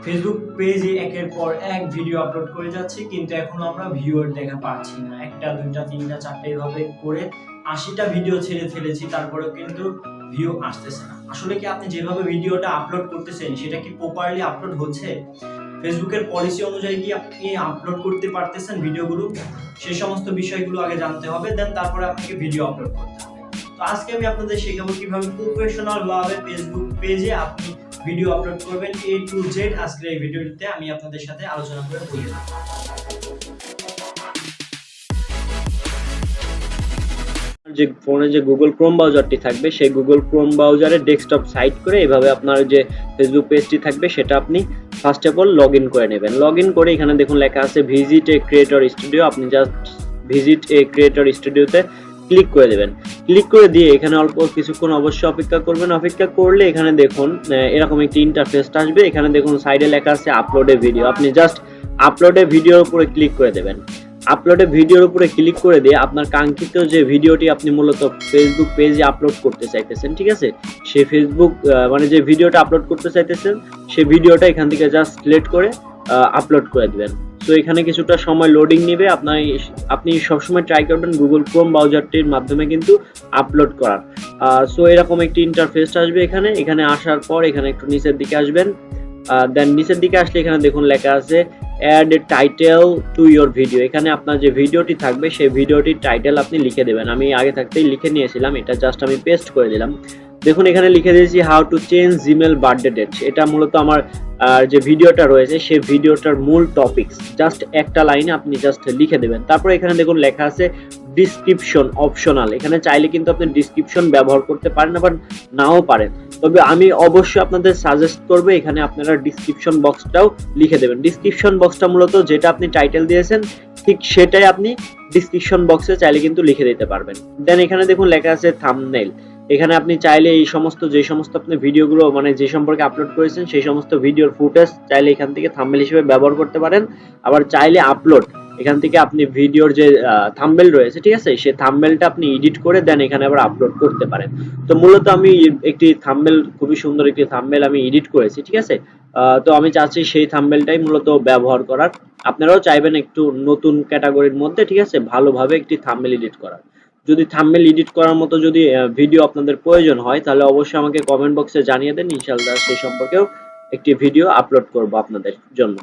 Facebook পেজে একের পর এক ভিডিও আপলোড করে যাচ্ছি, কিন্তু এখনো আমরা ভিউয়ার দেখা পাচ্ছি না। একটা দুইটা তিনটা চারটা এভাবে করে ৮০টা ভিডিও ছেড়ে ফেলেছি, তারপরেও কিন্তু ভিউ আসতেছে না। আসলে কি আপনি যেভাবে ভিডিওটা আপলোড করতেছেন সেটা কি প্রপারলি আপলোড হচ্ছে? ফেসবুকের পলিসি অনুযায়ী কি আপনি আপলোড করতে পারতেছেন ভিডিওগুলো? সেই সমস্ত বিষয়গুলো আগে জানতে হবে, দেন তারপরে আপনাকে ভিডিও আপলোড করতে হবে। তো আজকে আমি আপনাদের শেখাবো কিভাবে প্রফেশনাল ভাবে ফেসবুক পেজে আপনি ভিডিও আপলোড করবেন A to Z। আজকের এই ভিডিওটিতে আমি আপনাদের সাথে আলোচনা করে বলে দেব। যে ফোনে যে গুগল ক্রোম ব্রাউজারটি থাকবে সেই গুগল ক্রোম ব্রাউজারে ডেস্কটপ সাইট করে এভাবে আপনার যে ফেসবুক পেজটি থাকবে সেটা আপনি ফার্স্ট অফ অল লগইন করে নেবেন। লগইন করে এখানে দেখুন লেখা আছে ভিজিট এ ক্রিয়েটর স্টুডিও, আপনি জাস্ট ভিজিট এ ক্রিয়েটর স্টুডিওতে ক্লিক করে দেবেন। ক্লিক করে দিয়ে এখানে অল্প কিছুক্ষণ অবশ্যই অপেক্ষা করবেন। অপেক্ষা করলে এখানে দেখুন এরকম একটি ইন্টারফেস আসবে। এখানে দেখুন সাইডে লেখা আছে আপলোড এ ভিডিও, আপনি জাস্ট আপলোড এ ভিডিওর উপরে ক্লিক করে দেবেন। আপলোডে ভিডিওর উপরে ক্লিক করে দিয়ে আপনার কাঙ্ক্ষিত যে ভিডিওটি আপনি মূলত ফেসবুক পেজে আপলোড করতে চাইতেছেন, ঠিক আছে, সেই ফেসবুক মানে যে ভিডিওটা আপলোড করতে চাইতেছেন সেই ভিডিওটা এখান থেকে জাস্ট সিলেক্ট করে আপলোড করে দিবেন। সো এখানে কিছুটা সময় লোডিং নেবে। আপনি সবসময় ট্রাই করবেন গুগল ক্রোম ব্রাউজারটির মাধ্যমে কিন্তু আপলোড করার। সো এরকম একটি ইন্টারফেস আসবে। এখানে আসার পর এখানে একটু নিচের দিকে আসবেন। দেন নিচের দিকে আসলে এখানে দেখুন লেখা আছে add a title to your video. এখানে আপনার যে ভিডিওটি থাকবে সেই ভিডিওটির টাইটেল আপনি লিখে দেবেন। আমি আগে থাকতেই লিখে নিয়েছিলাম, এটা জাস্ট আমি পেস্ট করে দিলাম। দেখুন এখানে লিখে দিয়েছি how to change Gmail birthday date. এটা মূলত আমার যে ভিডিওটা রয়েছে সেই ভিডিওটার মূল টপিকস জাস্ট একটা লাইনে আপনি জাস্ট লিখে দেবেন। তারপর এখানে দেখুন লেখা আছে ডিসক্রিপশন অপশনাল। এখানে চাইলে কিন্তু আপনি ডিসক্রিপশন ব্যবহার করতে পারেন আবার নাও পারেন, তবে আমি অবশ্যই আপনাদের সাজেস্ট করবো এখানে আপনারা ডিসক্রিপশন বক্সটাও লিখে দেবেন। ডিসক্রিপশন বক্সটা মূলত যেটা আপনি টাইটেল দিয়েছেন ঠিক সেটাই আপনি ডিসক্রিপশন বক্সে চাইলে কিন্তু লিখে দিতে পারবেন। দেন এখানে দেখুন লেখা আছে থাম্বনেইল। এখানে আপনি চাইলে এই সমস্ত যে সমস্ত আপনি ভিডিওগুলো মানে যে সম্পর্কে আপলোড করেছেন সেই সমস্ত ভিডিওর ফুটেজ চাইলে এখান থেকে থাম্বনেইল হিসেবে ব্যবহার করতে পারেন। আবার চাইলে আপলোড এখান থেকে আপনি ভিডিওর যে থাম্বনেইল রয়েছে, ঠিক আছে, সেই থাম্বনেইলটা আপনি এডিট করে দেন এখানে আবার আপলোড করতে পারেন। তো মূলত আমি একটি থাম্বনেইল, খুবই সুন্দর একটি থাম্বনেইল আমি এডিট করেছি, ঠিক আছে। তো আমি চাচ্ছি সেই থাম্বনেইলটাই মূলত ব্যবহার করার। আপনারাও চাইবেন একটু নতুন ক্যাটাগরির মধ্যে, ঠিক আছে, ভালোভাবে একটি থাম্বনেইল এডিট করার। যদি থাম্বনেইল এডিট করার মতো যদি ভিডিও আপনাদের প্রয়োজন হয় তাহলে অবশ্যই আমাকে কমেন্ট বক্সে জানিয়ে দেন, ইনশাআল্লাহ সেই সম্পর্কেও একটি ভিডিও আপলোড করব আপনাদের জন্য।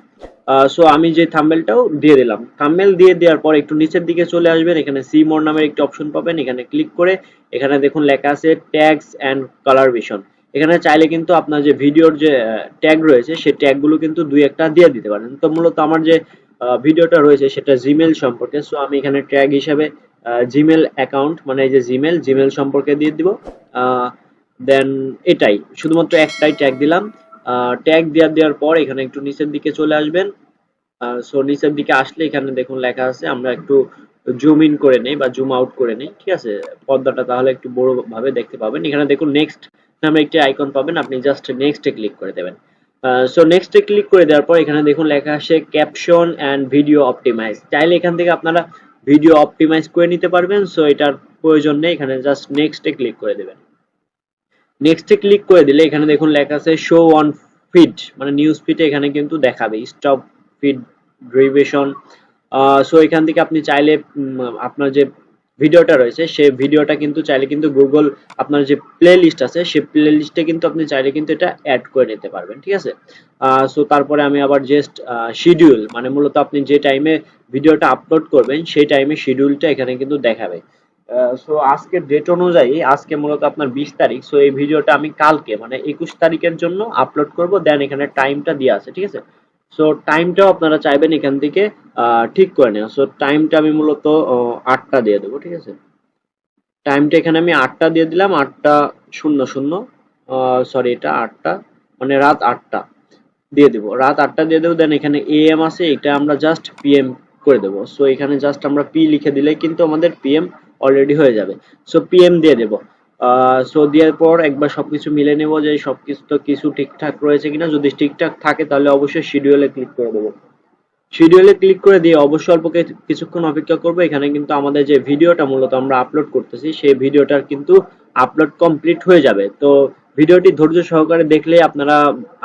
সো আমি যে থাম্বনেইলটাও দিয়ে দিলাম। থাম্বনেইল দিয়ে দেওয়ার পর একটু নিচের দিকে চলে আসবেন। এখানে সি মোর নামের একটি অপশন পাবেন। এখানে ক্লিক করে এখানে দেখুন লেখা আছে ট্যাগস এন্ড কালারভিশন। এখানে চাইলে কিন্তু আপনার যে ভিডিওর যে ট্যাগ রয়েছে সেই ট্যাগগুলো কিন্তু দুই একটা দিয়ে দিতে পারেন। তো মূলত আমার যে ভিডিওটা রয়েছে সেটা জিমেল সম্পর্কে, সো আমি এখানে ট্যাগ হিসেবে জিমেল অ্যাকাউন্ট মানে এই যে জিমেল সম্পর্কে দিয়ে দিব। দেন এটাই শুধুমাত্র একটাই ট্যাগ দিলাম। ট্যাগ দেওয়ার পর এখানে একটু নিচের দিকে চলে আসবেন। সো নিচের দিকে আসলে এখানে দেখুন লেখা আছে, আমরা একটু জুম ইন করে নেই বা জুম আউট করে নেই, ঠিক আছে, পর্দাটা তাহলে একটু বড় ভাবে দেখতে পাবেন। এখানে দেখুন নেক্সট নামে একটি আইকন পাবেন, আপনি জাস্ট নেক্সটে ক্লিক করে দেবেন। সো নেক্সটে ক্লিক করে দেওয়ার পর এখানে দেখুন লেখা আছে ক্যাপশন এন্ড ভিডিও অপটিমাইজ। চাইলে এখান থেকে আপনারা ভিডিও অপটিমাইজ করে নিতে পারবেন। সো এটার প্রয়োজন নেই, এখানে জাস্ট নেক্সটে ক্লিক করে দেবেন। নেক্সটে ক্লিক করে দিলে এখানে দেখুন লেখা আছে শো অন ফিড, মানে নিউজ ফিডে এখানে কিন্তু দেখাবে স্টপ ফিড ড্রিভেশন। সো এখান থেকে আপনি চাইলে আপনার যে ভিডিওটা রয়েছে সেই ভিডিওটা কিন্তু চাইলে কিন্তু গুগল আপনার যে প্লে লিস্ট আছে সেই প্লে লিস্টে কিন্তু আপনি চাইলে কিন্তু এটা অ্যাড করে নিতে পারবেন, ঠিক আছে। সো তারপরে আমি আবার জাস্ট শিডিউল, মানে মূলত আপনি যে টাইমে ভিডিওটা আপলোড করবেন সেই টাইমে শিডিউলটা এখানে কিন্তু দেখাবে। সো আজকের ডেট অনুযায়ী আজকে মূলত আপনার 20 তারিখ। সো এই ভিডিওটা আমি কালকে মানে 21 তারিখের জন্য আপলোড করব। দেন এখানে টাইমটা দেওয়া আছে, ঠিক আছে। সো টাইমটাও আপনারা চাইবেন এখান থেকে ঠিক করে নেওয়া। সো টাইমটা আমি মূলত 8টা দিয়ে দেবো, ঠিক আছে। টাইমটা এখানে আমি 8টা দিয়ে দিলাম, 8:00, সরি এটা 8টা মানে রাত 8টা দিয়ে দেবো, রাত 8টা দিয়ে দেবো। দেন এখানে এএম আছে, এটা আমরা জাস্ট পিএম করে দেবো। সো এখানে জাস্ট আমরা পি লিখে দিলে কিন্তু আমাদের পিএম অলরেডি হয়ে যাবে। সো পিএম দিয়ে দেবো। সো দেওয়ার পর একবার সবকিছু মিলে নেব যে কিছু ঠিকঠাক রয়েছে কিনা। যদি ঠিকঠাক থাকে তাহলে অবশ্যই শিডিউলে ক্লিক করে দেবো। শিডিউলে ক্লিক করে দিয়ে অবশ্যই অল্প কিছুক্ষণ অপেক্ষা করবো। এখানে কিন্তু আমাদের যে ভিডিওটা মূলত আমরা আপলোড করতেছি সেই ভিডিওটার কিন্তু আপলোড কমপ্লিট হয়ে যাবে। তো ভিডিওটি ধৈর্য সহকারে দেখলে আপনারা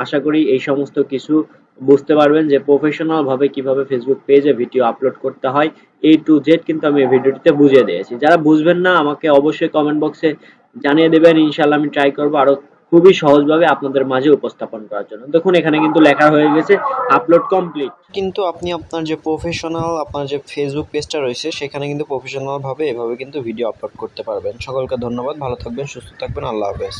আশা করি এই সমস্ত কিছু বুঝতে পারবেন যে প্রফেশনাল ভাবে কিভাবে ফেসবুক পেজে ভিডিও আপলোড করতে হয় A to Z কিন্তু আমি এই ভিডিওটিতে বুঝিয়ে দিয়েছি। যারা বুঝবেন না আমাকে অবশ্যই কমেন্ট বক্সে জানিয়ে দেবেন, ইনশাআল্লাহ আমি ট্রাই করব আরো খুবই সহজভাবে আপনাদের মাঝে উপস্থাপন করার জন্য। দেখুন এখানে কিন্তু লেখা হয়ে গেছে আপলোড কমপ্লিট। কিন্তু আপনি আপনার যে প্রফেশনাল আপনার যে ফেসবুক পেজটা রয়েছে সেখানে কিন্তু প্রফেশনালভাবে এভাবে কিন্তু ভিডিও আপলোড করতে পারবেন। সকলকে ধন্যবাদ, ভালো থাকবেন, সুস্থ থাকবেন, আল্লাহ হাফেজ।